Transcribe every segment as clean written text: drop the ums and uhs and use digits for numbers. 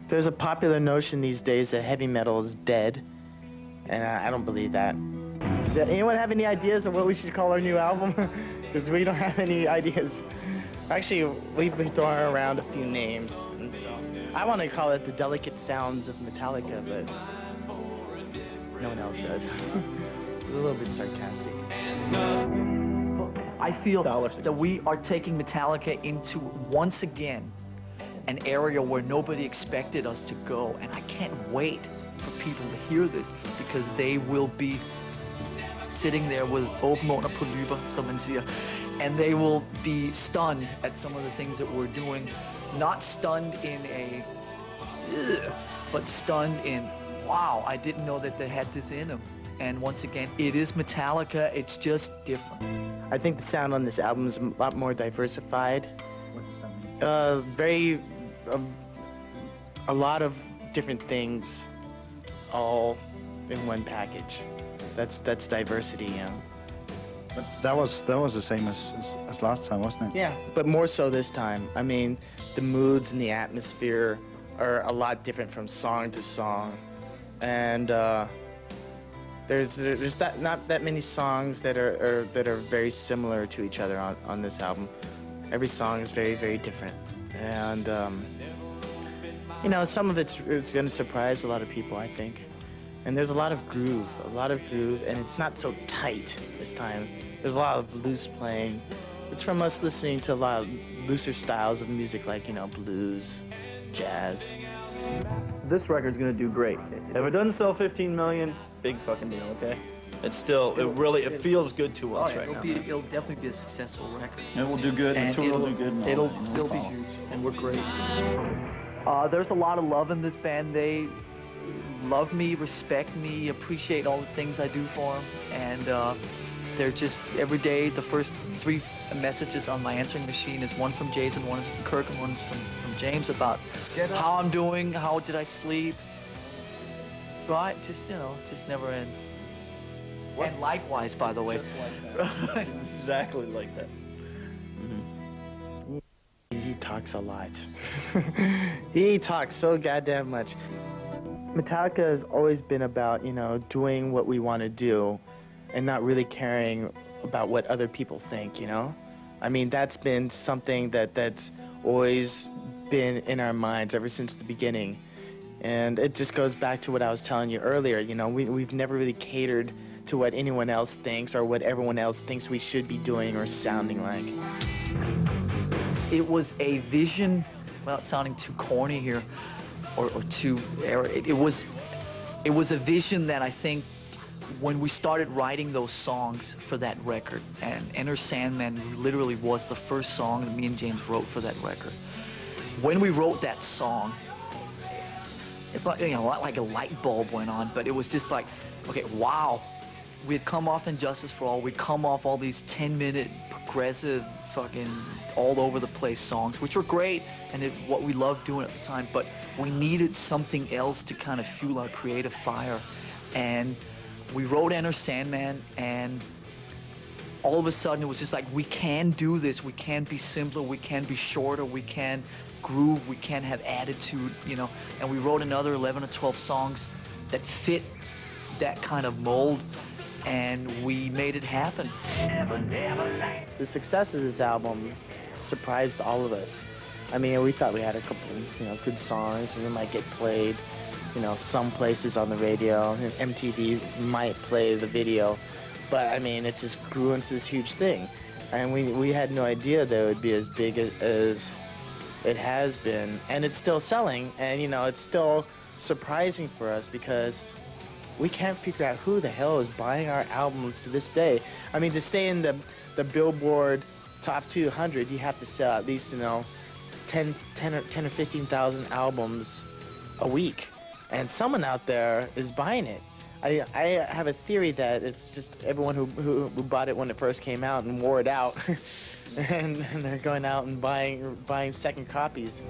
There's a popular notion these days that heavy metal is dead, and I don't believe that. Does anyone have any ideas of what we should call our new album? Because we don't have any ideas. Actually, we've been throwing around a few names, and so I want to call it The Delicate Sounds of Metallica, but no one else does. It's a little bit sarcastic. I feel that we are taking Metallica into, once again, an area where nobody expected us to go, and I can't wait for people to hear this, because they will be sitting there with åbne under på lyber, som man siger, and they will be stunned at some of the things that we're doing. Not stunned in a, but stunned in, wow, I didn't know that they had this in them. And once again, it is Metallica, it's just different. I think the sound on this album is a lot more diversified. What's the sound? A lot of different things all in one package. That's diversity, yeah. But that was the same as last time, wasn't it? Yeah, but more so this time. I mean, the moods and the atmosphere are a lot different from song to song, and there's not that many songs that are very similar to each other on this album. Every song is very, very different, and you know, some of it's going to surprise a lot of people, I think. And there's a lot of groove, and it's not so tight this time. There's a lot of loose playing. It's from us listening to a lot of looser styles of music, like, you know, blues, jazz. This record's gonna do great. If it doesn't sell 15 million, big fucking deal, okay? It's still, it feels good to us right now. It'll definitely be a successful record. It will do good, the tour will do good. It'll be huge, and we're great. There's a lot of love in this band. They love me, respect me, appreciate all the things I do for them, and they're just, every day, the first 3 messages on my answering machine is one from Jason, one is from Kirk, and one is from James about how I'm doing, how did I sleep, right? Just, you know, just never ends. What? And likewise, by the way. Just like that. Exactly like that. He talks a lot. He talks so goddamn much. Metallica has always been about, you know, doing what we want to do and not really caring about what other people think, you know? I mean, that's been something that's always been in our minds ever since the beginning. And it just goes back to what I was telling you earlier, you know, we've never really catered to what anyone else thinks or what everyone else thinks we should be doing or sounding like. It was a vision, without sounding too corny here, or too, it was a vision that I think when we started writing those songs for that record, and Enter Sandman literally was the first song that me and James wrote for that record. When we wrote that song, it's like, you know, like a light bulb went on, but it was just like, okay, wow. We had come off Injustice for All, we'd come off all these 10-minute progressive fucking all over the place songs, which were great and what we loved doing at the time, but we needed something else to kind of fuel our creative fire. And we wrote Enter Sandman, and all of a sudden it was just like, we can do this, we can be simpler, we can be shorter, we can groove, we can have attitude, you know, and we wrote another 11 or 12 songs that fit that kind of mold, and we made it happen. The success of this album surprised all of us. I mean, we thought we had a couple, you know, good songs, and we might get played, you know, some places on the radio, and MTV might play the video, but I mean, it just grew into this huge thing, and we had no idea that it would be as big as it has been, and it's still selling, and you know, it's still surprising for us because we can't figure out who the hell is buying our albums to this day. I mean, to stay in the Billboard Top 200, you have to sell at least, you know, 10 or 15,000 albums a week, and someone out there is buying it. I have a theory that it's just everyone who bought it when it first came out and wore it out, and they're going out and buying second copies.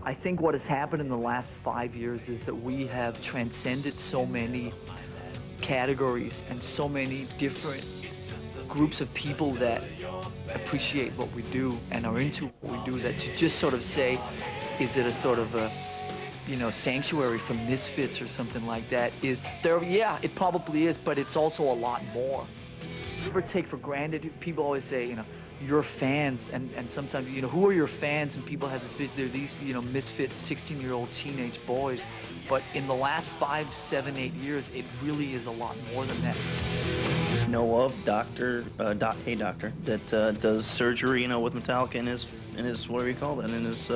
I think what has happened in the last 5 years is that we have transcended so many categories and so many different groups of people that appreciate what we do and are into what we do, that to just sort of say, Is it a sort of a, you know, sanctuary for misfits or something like that? Is there? Yeah, it probably is, but it's also a lot more. You ever take for granted? People always say, you know, your fans, and sometimes, you know, who are your fans? And people have this vision, they're these, you know, misfit 16-year-old teenage boys. But in the last 5, 7, 8 years, it really is a lot more than that. Know of a doctor that does surgery, you know, with Metallica in his what do you call that? In his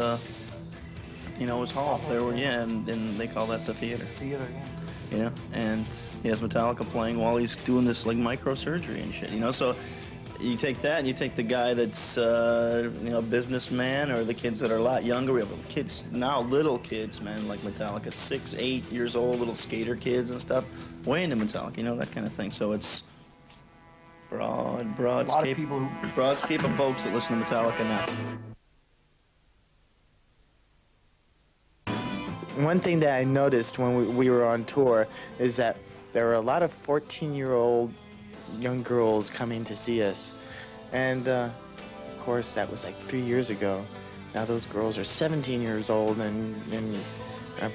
you know, his hall. There were, yeah, and they call that the theater. Theater, yeah. Yeah, and he has Metallica playing while he's doing this like microsurgery and shit, you know. So you take that and you take the guy that's you know, a businessman, or the kids that are a lot younger. We have kids now, little kids, man, like Metallica, 6, 8 years old, little skater kids and stuff, way into Metallica, you know, that kind of thing. So it's broad scape of folks that listen to Metallica now. One thing that I noticed when we were on tour is that there were a lot of 14-year-old young girls coming to see us. And, of course, that was like 3 years ago. Now those girls are 17 years old, and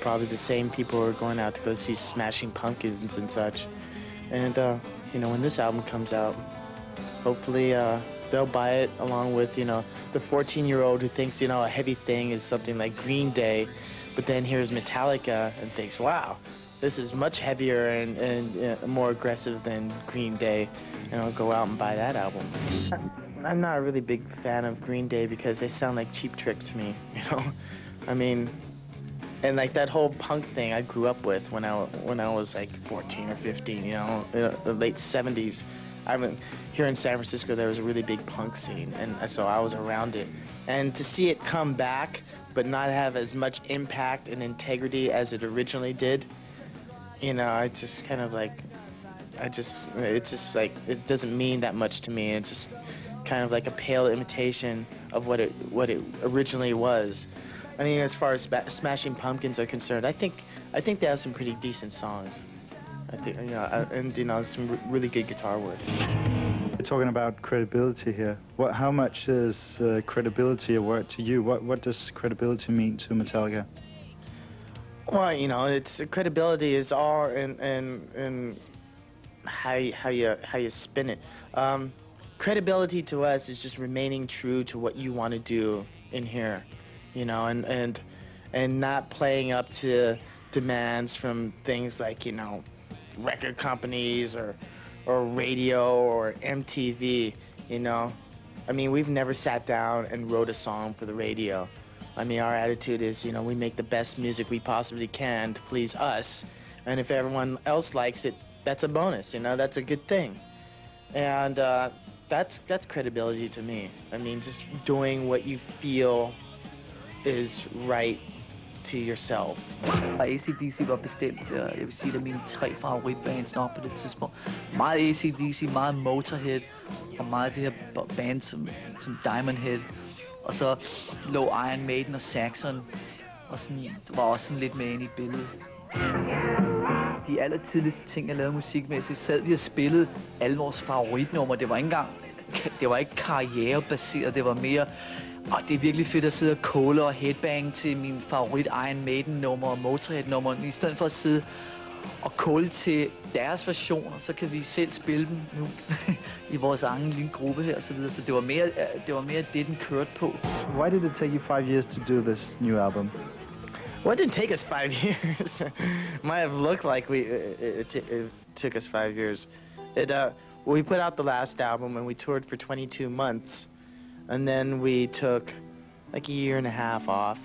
probably the same people are going out to go see Smashing Pumpkins and such. And, you know, when this album comes out, hopefully they'll buy it along with, you know, the 14-year-old who thinks, you know, a heavy thing is something like Green Day, but then hears Metallica and thinks, wow, this is much heavier and more aggressive than Green Day, and I'll go out and buy that album. I'm not a really big fan of Green Day because they sound like Cheap Trick to me, you know? I mean, and like that whole punk thing I grew up with when I was like 14 or 15, you know, the late 70s. Here in San Francisco, there was a really big punk scene, and so I was around it. And to see it come back, but not have as much impact and integrity as it originally did, you know, I just kind of like, it's just like, it doesn't mean that much to me. It's just kind of like a pale imitation of what it originally was. I mean, as far as Smashing Pumpkins are concerned, I think they have some pretty decent songs. I think, you know, and, you know, some really good guitar work. We're talking about credibility here. How much is credibility a word to you? What does credibility mean to Metallica? Well, you know, credibility is all in how you spin it. Credibility to us is just remaining true to what you want to do in here, you know, and not playing up to demands from things like, you know, record companies or radio or MTV, you know. I mean, we've never sat down and wrote a song for the radio. I mean, our attitude is, you know, we make the best music we possibly can to please us, and if everyone else likes it, that's a bonus, you know, that's a good thing. And that's credibility to me. I mean, just doing what you feel is right to yourself. AC/DC var bestemt, jeg vil sige, det er mine 3 favoritbands nok på det tidspunkt. Meget AC/DC, meget Motorhead, og meget det her band som Diamond Head. Og så lå Iron Maiden og Saxon, og sådan, var også sådan lidt med ind i billedet. De allertidligste ting, jeg lavede musikmæssigt, sad vi og spillede alle vores favoritnumre. Det var ikke karrierebaseret, det var mere, og det er virkelig fedt at sidde og kåle og headbang til min favorit Iron Maiden-nummer og Motorhead-nummer. I stedet for at sidde og kåle til deres versioner, så kan vi selv spille dem nu i vores egen lille gruppe her og så videre. Så det var mere det, den kørte på. Why did it take you 5 years to do this new album? Well, it didn't take us 5 years. Might have looked like it took us 5 years. We put out the last album and we toured for 22 months. And then we took like a year and a half off,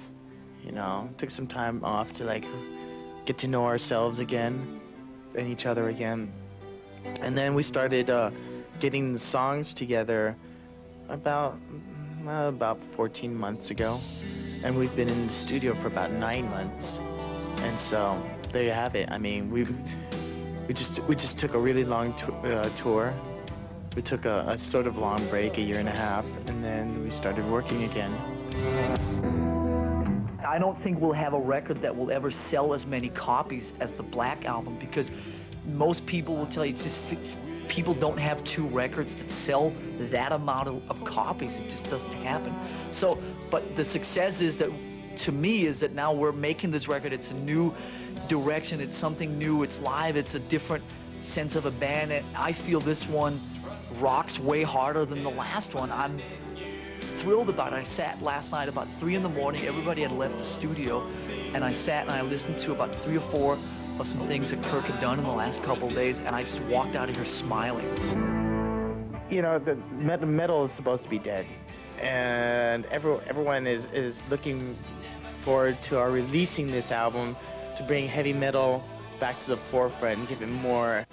you know, took some time off to like get to know ourselves again and each other again. And then we started getting the songs together about 14 months ago. And we've been in the studio for about 9 months. And so there you have it. I mean, we just took a really long tour. We took a sort of long break, a year and a half, and then we started working again. I don't think we'll have a record that will ever sell as many copies as the Black Album, because most people will tell you it's just people don't have 2 records that sell that amount of copies. It just doesn't happen. So, but the success is that to me is that now we're making this record. It's a new direction. It's something new. It's live. It's a different sense of a band. And I feel this one rocks way harder than the last one. I'm thrilled about it. I sat last night about 3 in the morning. Everybody had left the studio, and I sat and I listened to about 3 or 4 of some things that Kirk had done in the last couple of days, and I just walked out of here smiling. You know, the metal is supposed to be dead, and everyone is looking forward to our releasing this album to bring heavy metal back to the forefront and give it more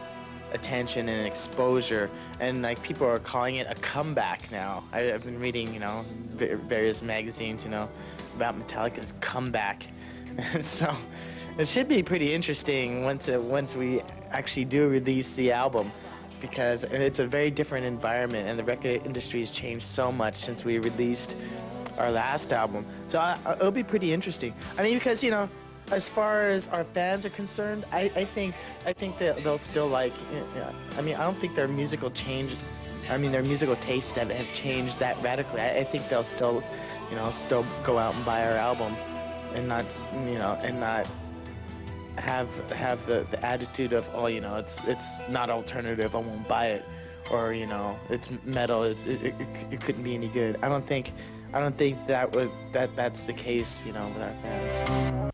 attention and exposure. And like, people are calling it a comeback now. I've been reading, you know, various magazines, you know, about Metallica's comeback. And so it should be pretty interesting once we actually do release the album, because it's a very different environment, and the record industry has changed so much since we released our last album. So it'll be pretty interesting. I mean, because, you know, as far as our fans are concerned, I think that they'll still like, I mean, I don't think their musical tastes have changed that radically. I think they'll still, you know, still go out and buy our album, and not, you know, and not have the attitude of, oh, you know, it's not alternative, I won't buy it, or, you know, it's metal, it couldn't be any good. I don't think that's the case, you know, with our fans.